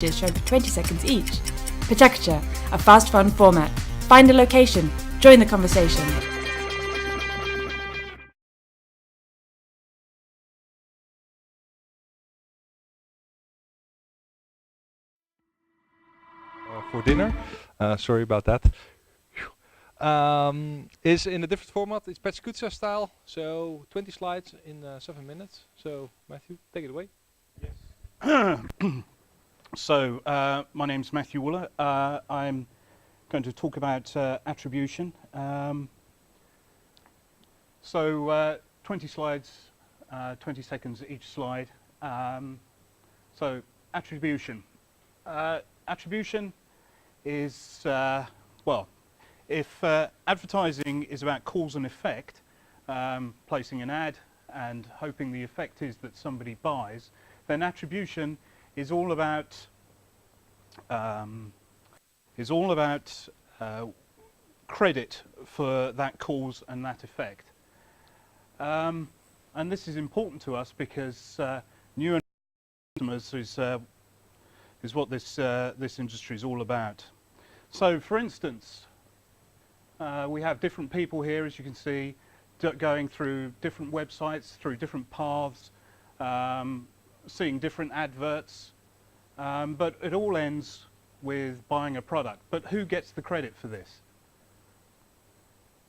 shown for 20 seconds each. Picture, a fast, fun format. Find a location. Join the conversation. For dinner, sorry about that. Is in a different format. It's Petskucha style, so 20 slides in 7 minutes. So Matthew, take it away. Yes. So my name's Matthew Wooler. I'm going to talk about attribution. 20 slides, 20 seconds each slide. So attribution. Attribution is, well, if advertising is about cause and effect, placing an ad and hoping the effect is that somebody buys, then attribution is all about credit for that cause and that effect. And this is important to us because new customers is what this industry is all about. So, for instance, we have different people here, as you can see, going through different websites, through different paths, seeing different adverts, but it all ends with buying a product. But who gets the credit for this?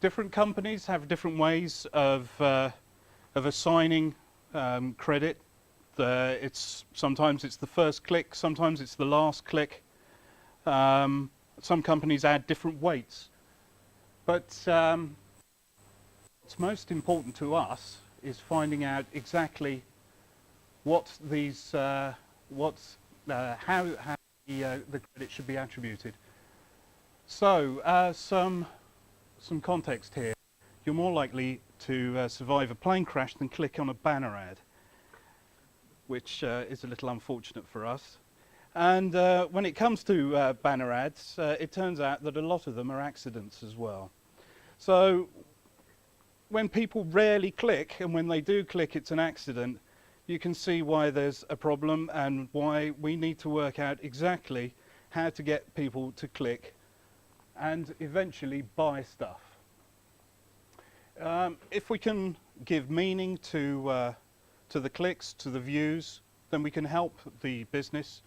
Different companies have different ways of assigning credit. Sometimes it's the first click, sometimes it's the last click. Some companies add different weights. But what's most important to us is finding out exactly what these, how the credit should be attributed. So some context here. You're more likely to survive a plane crash than click on a banner ad, which is a little unfortunate for us. And when it comes to banner ads, it turns out that a lot of them are accidents as well. So when people rarely click, and when they do click it's an accident, you can see why there's a problem and why we need to work out exactly how to get people to click and eventually buy stuff. If we can give meaning to the clicks, to the views, then we can help the business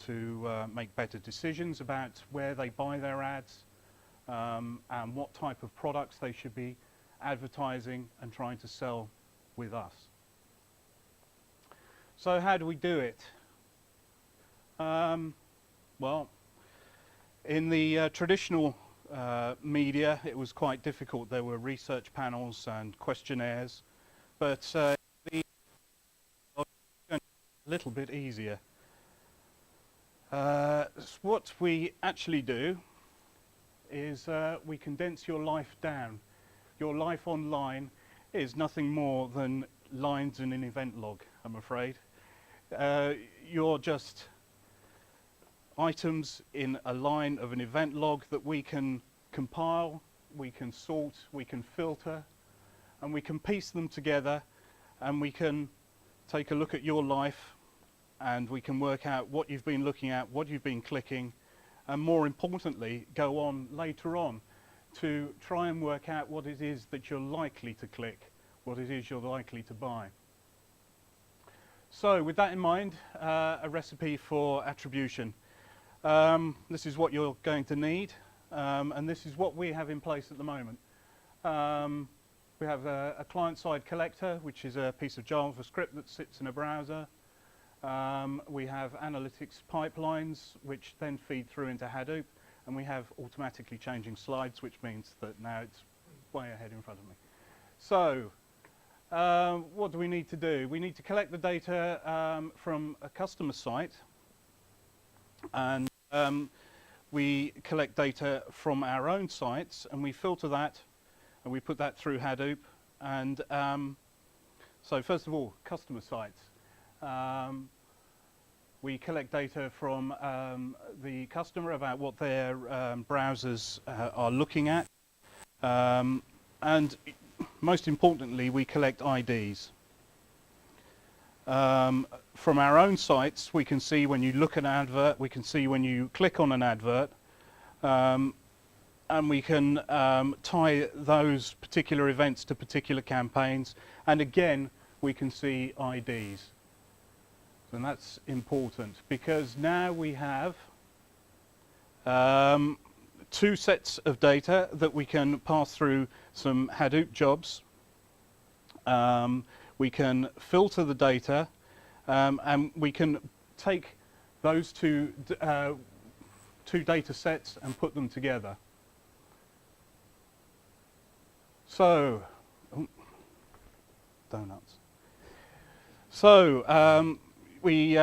to make better decisions about where they buy their ads and what type of products they should be advertising and trying to sell with us. So how do we do it? Well, in the traditional media it was quite difficult. There were research panels and questionnaires, but a little bit easier. What we actually do is we condense your life down. Your life online is nothing more than lines in an event log, I'm afraid. You're just items in a line of an event log that we can compile, we can sort, we can filter, and we can piece them together, and we can take a look at your life, and we can work out what you've been looking at, what you've been clicking, and more importantly, go on later on to try and work out what it is that you're likely to click, what it is you're likely to buy. So with that in mind, a recipe for attribution. This is what you're going to need, and this is what we have in place at the moment. We have a client-side collector, which is a piece of JavaScript that sits in a browser. We have analytics pipelines, which then feed through into Hadoop, and we have automatically changing slides, which means that now it's way ahead in front of me. So what do we need to do? We need to collect the data from a customer site, and we collect data from our own sites, and we filter that, and we put that through Hadoop. And so first of all, customer sites. We collect data from the customer about what their browsers are looking at, and most importantly, we collect IDs. from our own sites, we can see when you look at an advert, we can see when you click on an advert, and we can tie those particular events to particular campaigns, and again we can see IDs. And that's important because now we have two sets of data that we can pass through some Hadoop jobs. We can filter the data, and we can take those two data sets and put them together. So, donuts. So we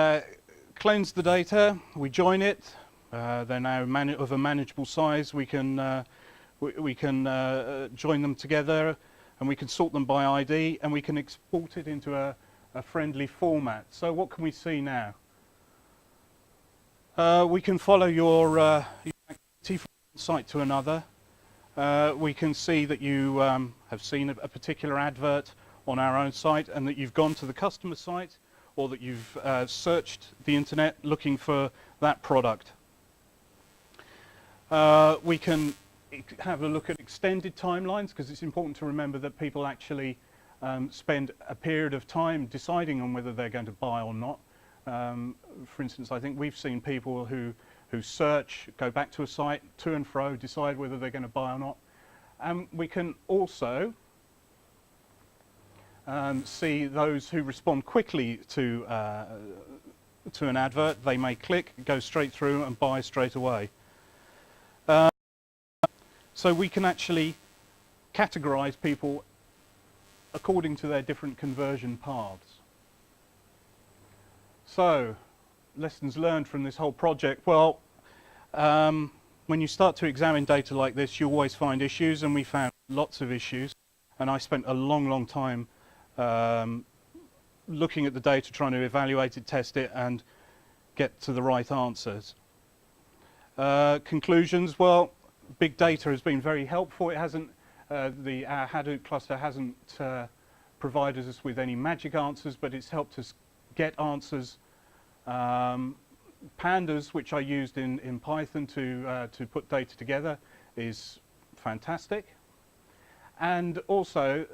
cleanse the data, we join it. They're now of a manageable size. We can join them together, and we can sort them by ID, and we can export it into a friendly format. So what can we see now? We can follow your activity from one site to another. We can see that you have seen a particular advert on our own site, and that you've gone to the customer site, or that you've searched the internet looking for that product. We can have a look at extended timelines, because it's important to remember that people actually spend a period of time deciding on whether they're going to buy or not. For instance, I think we've seen people who search, go back to a site, to and fro, decide whether they're going to buy or not. And we can also see those who respond quickly to an advert. They may click, go straight through and buy straight away. So we can actually categorize people according to their different conversion paths. So, lessons learned from this whole project. Well, when you start to examine data like this, you always find issues, and we found lots of issues. And I spent a long time looking at the data, trying to evaluate it, test it, and get to the right answers. Conclusions, well, big data has been very helpful. It hasn't, our Hadoop cluster hasn't provided us with any magic answers, but it's helped us get answers. Pandas, which I used in Python to put data together, is fantastic. And also,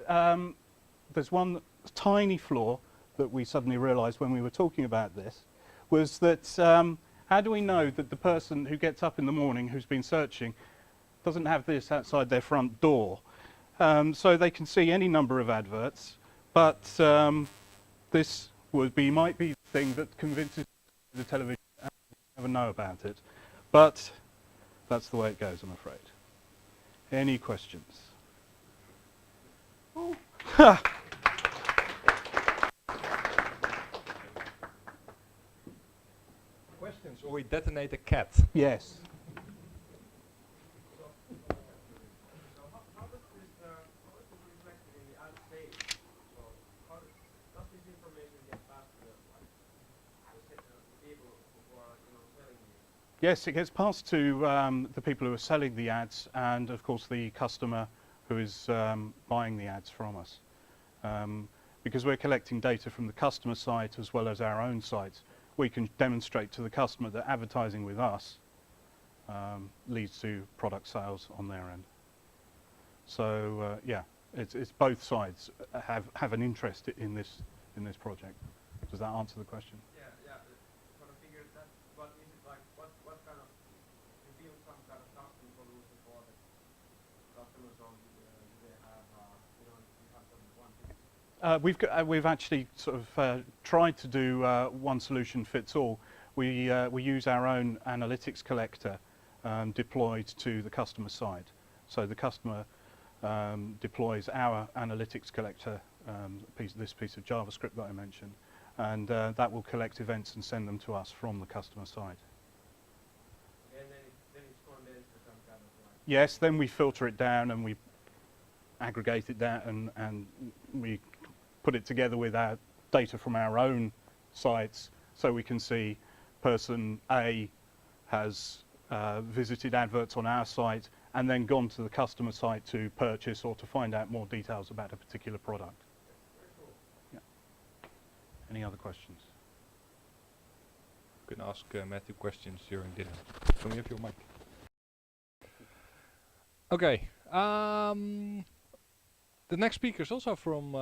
there's one tiny flaw that we suddenly realized when we were talking about this, was that how do we know that the person who gets up in the morning who's been searching doesn't have this outside their front door? So they can see any number of adverts, but this might be the thing that convinces the television and never know about it. But that's the way it goes, I'm afraid. Any questions? Oh. Questions, or we detonate a cat. Yes. Yes, it gets passed to the people who are selling the ads, and of course the customer who is buying the ads from us. Because we're collecting data from the customer site as well as our own sites, we can demonstrate to the customer that advertising with us leads to product sales on their end. So yeah, it's both sides have an interest in this project. Does that answer the question? Yeah. Sort of figured that. But is it like what kind of you build some kind of custom solution for the customers, or do they have you have some one? We've actually sort of tried to do one solution fits all. We use our own analytics collector deployed to the customer side. So the customer deploys our analytics collector, this piece of JavaScript that I mentioned, and that will collect events and send them to us from the customer side. And then it's condensed to some kind of like. Yes, then we filter it down and we aggregate it down, and we put it together with our data from our own sites, so we can see person A has visited adverts on our site and then gone to the customer site to purchase or to find out more details about a particular product. Very cool. Yeah. Any other questions? You can ask Matthew questions during dinner. Can we have your mic? Okay. The next speaker is also from